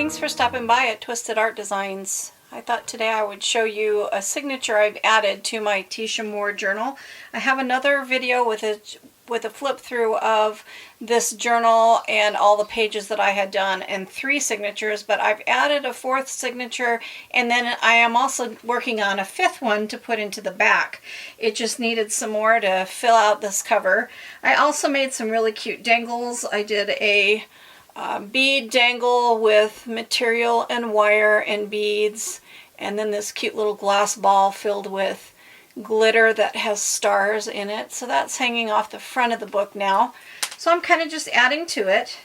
Thanks for stopping by at Twisted Art Designs. I thought today I would show you a signature I've added to my Tisha Moore journal. I have another video with a flip through of this journal and all the pages that I had done and 3 signatures, but I've added a 4th signature, and then I am also working on a 5th one to put into the back. It just needed some more to fill out this cover. I also made some really cute dangles. I did a bead dangle with material and wire and beads, and then this cute little glass ball filled with glitter that has stars in it. So that's hanging off the front of the book now. So I'm kind of just adding to it.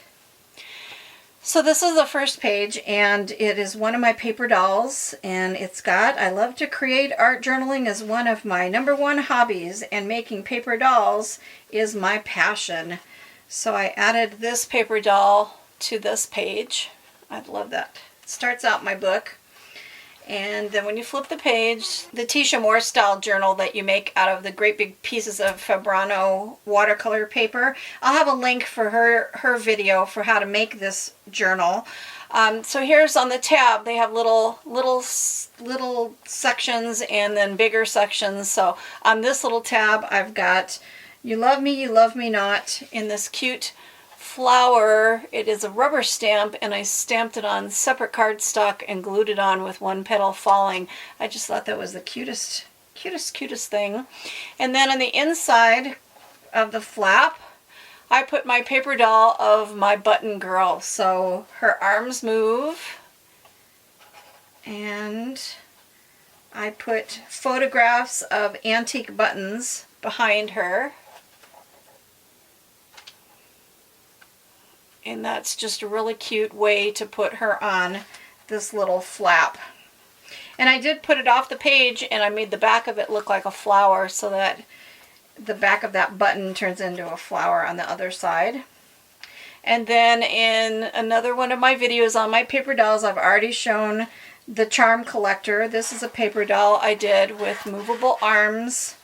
So this is the first page, and it is one of my paper dolls, and it's got, I love to create art journaling is one of my #1 hobbies, and making paper dolls is my passion. So I added this paper doll to this page. I love that. It starts out my book. And then when you flip the page, the Tisha Moore style journal that you make out of the great big pieces of Fabrano watercolor paper. I'll have a link for her video for how to make this journal. So here's on the tab, they have little sections and then bigger sections. So on this little tab, I've got You Love Me Not in this cute flower. It is a rubber stamp, and I stamped it on separate cardstock and glued it on with one petal falling. I just thought that was the cutest thing. And then on the inside of the flap, I put my paper doll of my button girl. So her arms move, and I put photographs of antique buttons behind her. And that's just a really cute way to put her on this little flap. And I did put it off the page, and I made the back of it look like a flower so that the back of that button turns into a flower on the other side. And then in another one of my videos on my paper dolls, I've already shown the charm collector. This is a paper doll I did with movable arms.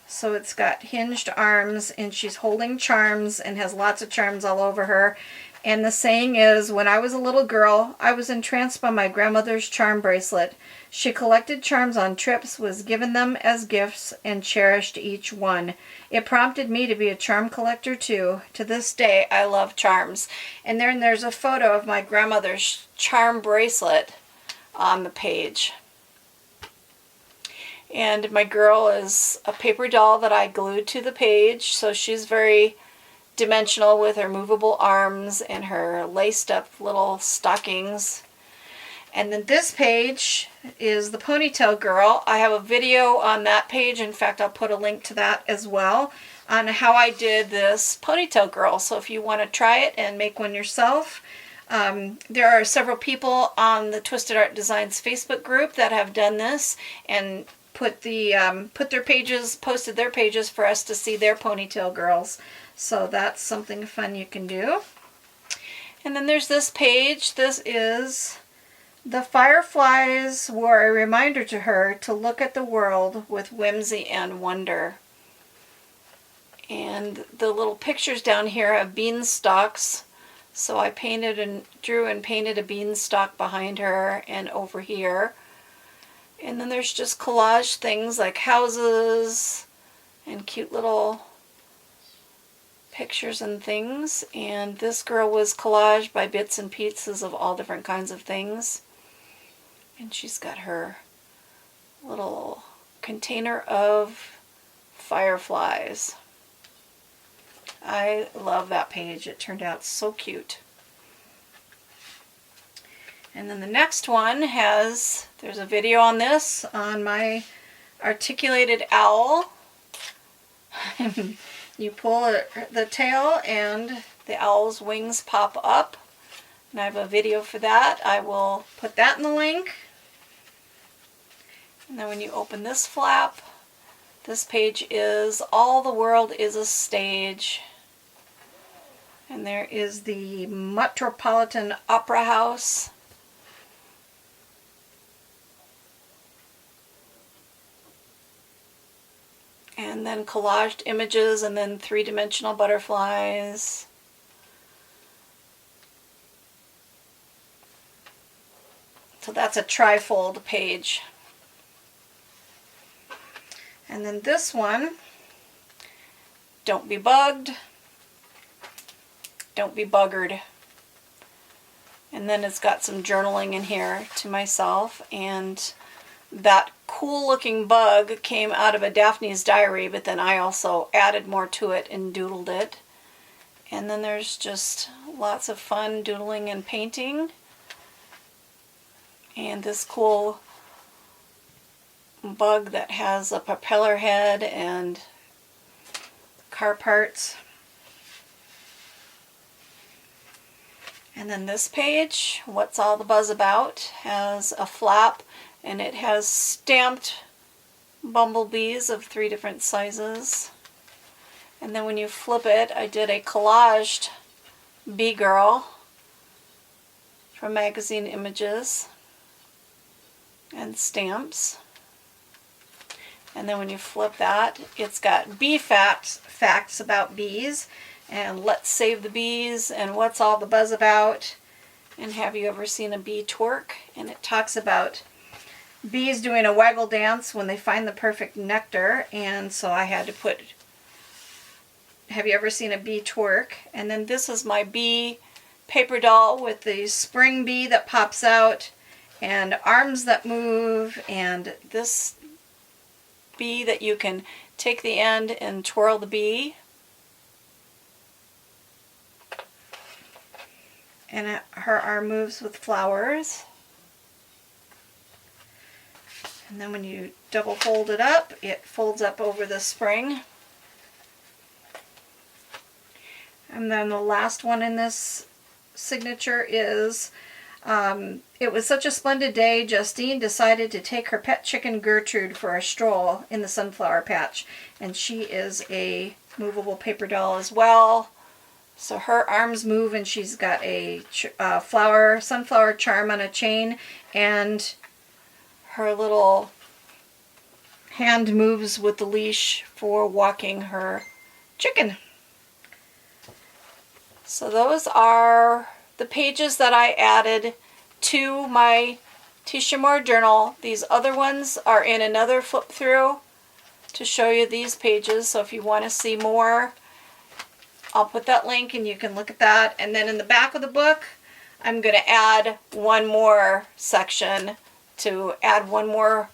So it's got hinged arms, and she's holding charms and has lots of charms all over her. And the saying is, when I was a little girl, I was entranced by my grandmother's charm bracelet. She collected charms on trips, was given them as gifts, and cherished each one. It prompted me to be a charm collector too. To this day, I love charms. And then there's a photo of my grandmother's charm bracelet on the page. And my girl is a paper doll that I glued to the page, so she's very dimensional with her movable arms and her laced up little stockings. And then this page is the ponytail girl. I have a video on that page. In fact, I'll put a link to that as well on how I did this ponytail girl. So if you want to try it and make one yourself, there are several people on the Twisted Art Designs Facebook group that have done this and posted their pages for us to see their ponytail girls. So that's something fun you can do. And then there's this page. This is The Fireflies were a reminder to her to look at the world with whimsy and wonder. And the little pictures down here have beanstalks. So I drew and painted a beanstalk behind her and over here. And then there's just collage things like houses and cute little pictures and things. And this girl was collaged by bits and pieces of all different kinds of things. And she's got her little container of fireflies. I love that page. It turned out so cute. And then the next one there's a video on this on my articulated owl. You pull the tail and the owl's wings pop up. And I have a video for that. I will put that in the link. And then when you open this flap, this page is All the World is a Stage. And there is the Metropolitan Opera House. And then collaged images, and then 3-dimensional butterflies. So that's a trifold page. And then this one, don't be bugged, don't be buggered. And then it's got some journaling in here to myself, and that cool looking bug came out of a Daphne's diary, but then I also added more to it and doodled it. And then there's just lots of fun doodling and painting. And this cool bug that has a propeller head and car parts. And then this page, What's All the Buzz About, has a flap, and it has stamped bumblebees of 3 different sizes. And then when you flip it, I did a collaged bee girl from Magazine Images and stamps. And then when you flip that, it's got bee facts about bees, and Let's Save the Bees, and What's All the Buzz About, and Have You Ever Seen a Bee Twerk? And it talks about bees doing a waggle dance when they find the perfect nectar, and so I had to put Have You Ever Seen a Bee Twerk? And then this is my bee paper doll with the spring bee that pops out and arms that move, and this bee that you can take the end and twirl the bee. And her arm moves with flowers. And then when you double fold it up, it folds up over the spring. And then the last one in this signature is, it was such a splendid day, Justine decided to take her pet chicken Gertrude for a stroll in the sunflower patch. And she is a movable paper doll as well. So her arms move, and she's got a sunflower charm on a chain, and her little hand moves with the leash for walking her chicken. So those are the pages that I added to my Tisha Moore journal. These other ones are in another flip through to show you these pages. So if you want to see more, I'll put that link and you can look at that. And then in the back of the book, I'm going to add one more section to add one more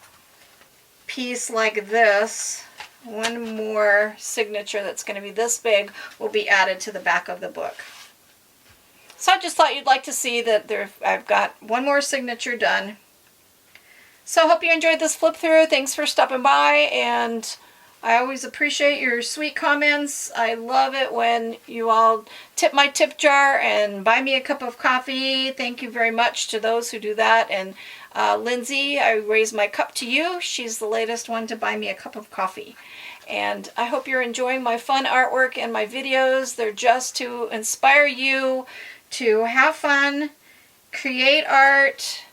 piece like this. One more signature that's going to be this big will be added to the back of the book. So I just thought you'd like to see that I've got one more signature done. So I hope you enjoyed this flip through. Thanks for stopping by, and I always appreciate your sweet comments. I love it when you all tip my tip jar and buy me a cup of coffee. Thank you very much to those who do that. And Lindsay, I raise my cup to you. She's the latest one to buy me a cup of coffee. And I hope you're enjoying my fun artwork and my videos. They're just to inspire you to have fun, create art,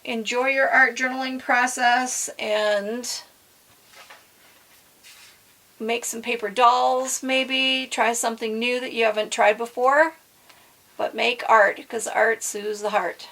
enjoy your art journaling process, and make some paper dolls maybe. Try something new that you haven't tried before. But make art, because art soothes the heart.